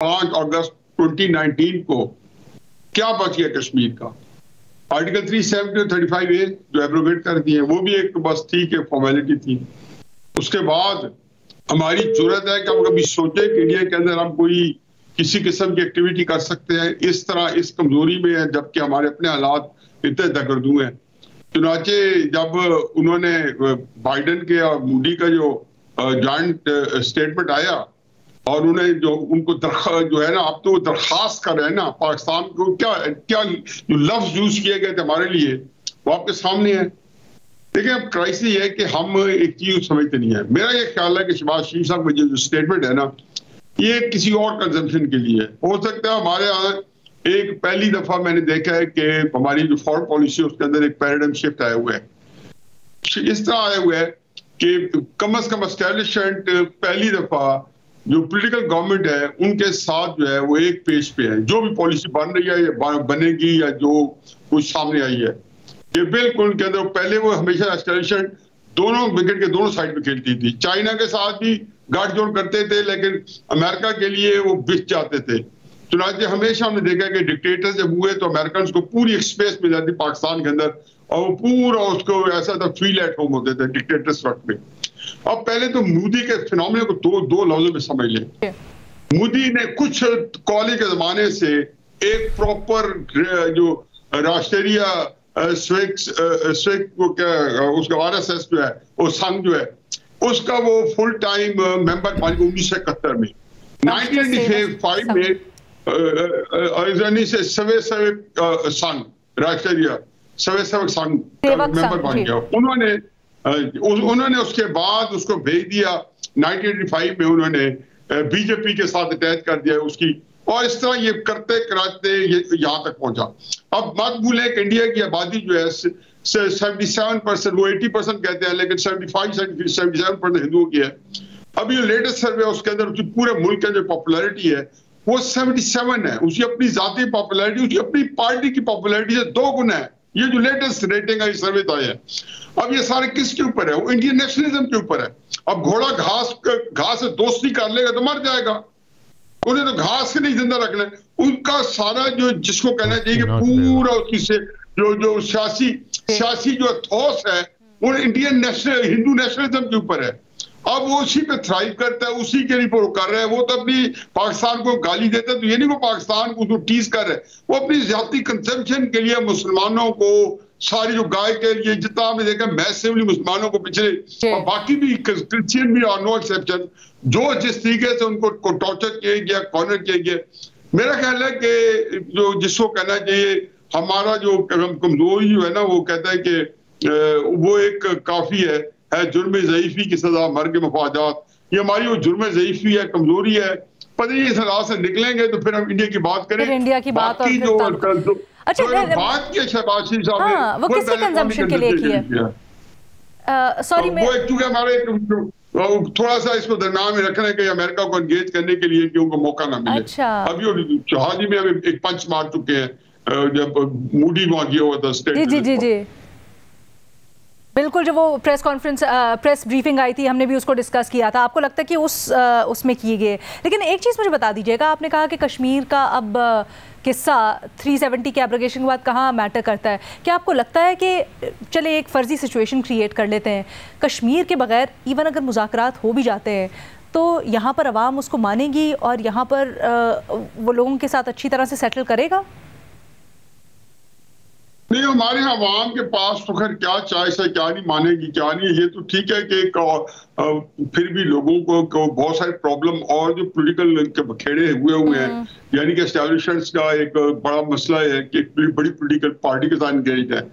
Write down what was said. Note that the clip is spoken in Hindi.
5 अगस्त 2019 को क्या बच गया कश्मीर का? आर्टिकल 370 और 35A जो एब्रोगेट कर दिए, वो भी एक बस थी कि फॉर्मेलिटी थी। उसके बाद हमारी जरूरत है कि हम कभी सोचे कि इंडिया के अंदर हम कोई किसी किस्म की एक्टिविटी कर सकते हैं इस तरह, इस कमजोरी में है, जबकि हमारे अपने हालात इतने दगरदू हैं। चुनाचे जब उन्होंने बाइडेन के और मोदी का जो जॉइंट स्टेटमेंट आया और उन्हें जो उनको जो है ना, अब तो दरखास्त कर रहे हैं ना पाकिस्तान को, क्या क्या जो लफ्ज यूज किए गए थे हमारे लिए वो आपके सामने है। देखिए अब क्राइसिस है कि हम एक चीज समझते नहीं है। मेरा ये ख्याल है कि शहबाज शरीफ साहब का जो स्टेटमेंट है ना, ये किसी और कंजम्पशन के लिए हो सकता है। हमारे यहाँ एक पहली दफा मैंने देखा है कि हमारी जो फॉरेन पॉलिसी है उसके अंदर एक पैराडाइम शिफ्ट आया हुआ है। इस तरह आया हुआ है कि कम से कम एस्टैब्लिशमेंट पहली दफा जो पॉलिटिकल गवर्नमेंट है उनके साथ जो है वो एक पेज पे है। जो भी पॉलिसी बन रही है या बनेगी या जो कुछ सामने आई है, ये बिल्कुल उनके अंदर पहले वो हमेशा एस्टैब्लिशमेंट दोनों विकेट के दोनों साइड पे खेलती थी। चाइना के साथ भी गाठजोड़ करते थे, लेकिन अमेरिका के लिए वो बिछ जाते थे। चुनाचे हमेशा हमने देखा कि डिक्टेटर जब हुए तो अमेरिकन को पूरी स्पेस मिल जाती पाकिस्तान के अंदर, और वो पूरा उसको ऐसा था फील एट होम होते थे डिक्टेटर्स वक्त में। अब पहले तो मोदी के फिनोमेना को दो लफ्जों में समझ लें। मोदी ने कुछ कॉलेज के जमाने से एक प्रॉपर जो राष्ट्रीय उसका RSS जो है वो संघ जो है उसका वो फुल टाइम मेंबर बन गया 1971 में। 1995 में सवय सेवक संघ, राष्ट्रीय सवय सेवक संघ मेंबर बन गया। उन्होंने उसके बाद उसको भेज दिया 1985 में, उन्होंने बीजेपी के साथ अटैच कर दिया उसकी, और इस तरह ये करते कराते ये यहाँ तक पहुंचा। अब मत भूलें कि इंडिया की आबादी जो है 77%, वो 80% कहते हैं, लेकिन 77% हिंदुओं की है। अभी लेटेस्ट सर्वे उसके अंदर उसकी पूरे मुल्क के जो पॉपुलैरिटी है वो 77 है। उसकी अपनी जाती पॉपुलैरिटी उसकी अपनी पार्टी की पॉपुलैरिटी से 2 गुना है। ये जो लेटेस्ट रेटिंग है सर्वे आया है। अब ये सारे किसके ऊपर है? वो इंडियन नेशनलिज्म के ऊपर है। अब घोड़ा घास से दोस्ती कर लेगा तो मर जाएगा, उन्हें तो घास के नहीं जिंदा रखना है। उनका सारा जो जिसको कहना चाहिए कि पूरा उसकी से जो सियासी जो ठोस है वो इंडियन हिंदू नेशनलिज्म के ऊपर है। अब वो उसी पे थ्राइव करता है, उसी के लिए कर रहा है। वो तो अपनी पाकिस्तान को गाली देता है, तो ये नहीं वो पाकिस्तान को तो टीज कर रहा है, वो अपनी जाती कंजम्पशन के लिए मुसलमानों को सारी जो गाय के लिए जितना हमने देखा मैसिवली मुसलमानों को पिछले, और बाकी भी क्रिश्चियन भी और नो एक्सेप्शन, जो जिस तरीके से उनको टॉर्चर किया गया, कॉर्नर किया गया। मेरा ख्याल है कि जो जिसको कहना चाहिए हमारा जो कमजोरी जो है ना, वो कहता है कि वो एक काफी है जुर्म ज़ईफ़ी की सजा मर्ग मफादात। ये हमारी वो जुर्म ज़ईफ़ी है, कमजोरी है। पता नहीं इस हालात से निकलेंगे तो फिर हम इंडिया की बात करें। इंडिया की बात और अच्छा बात की शहबाज शरीफ साहब ने वो किसके कंजम्पशन के लिए की है? सॉरी वो चूंकि हमारे थोड़ा सा इसको दरम्यान में रखना है कि अमेरिका को एंगेज करने के लिए कि उनको मौका ना मिले। अच्छा। अभी हाल ही में अभी एक पंच मार चुके हैं जब मूडी वहां गया हुआ था स्टेट। जी बिल्कुल, जो वो प्रेस कॉन्फ्रेंस प्रेस ब्रीफिंग आई थी हमने भी उसको डिस्कस किया था। आपको लगता है कि उसमें किए गए, लेकिन एक चीज़ मुझे बता दीजिएगा, आपने कहा कि कश्मीर का अब किस्सा 370 के एब्रोगेशन के बाद कहाँ मैटर करता है। क्या आपको लगता है कि चले एक फ़र्जी सिचुएशन क्रिएट कर लेते हैं, कश्मीर के बगैर इवन अगर मुज़ाकरात हो भी जाते हैं तो यहाँ पर अवाम उसको मानेगी और यहाँ पर वो लोगों के साथ अच्छी तरह से सेटल करेगा? नहीं, हमारे यहाँ अवाम के पास तो खैर क्या चॉइस है, क्या नहीं मानेगी क्या नहीं। ये तो ठीक है कि फिर भी लोगों को बहुत सारे प्रॉब्लम और जो पॉलिटिकल खेड़े हुए हैं, यानी कि एस्टैब्लिशमेंट्स का एक बड़ा मसला है कि बड़ी पॉलिटिकल पार्टी के साथ एंगेज है।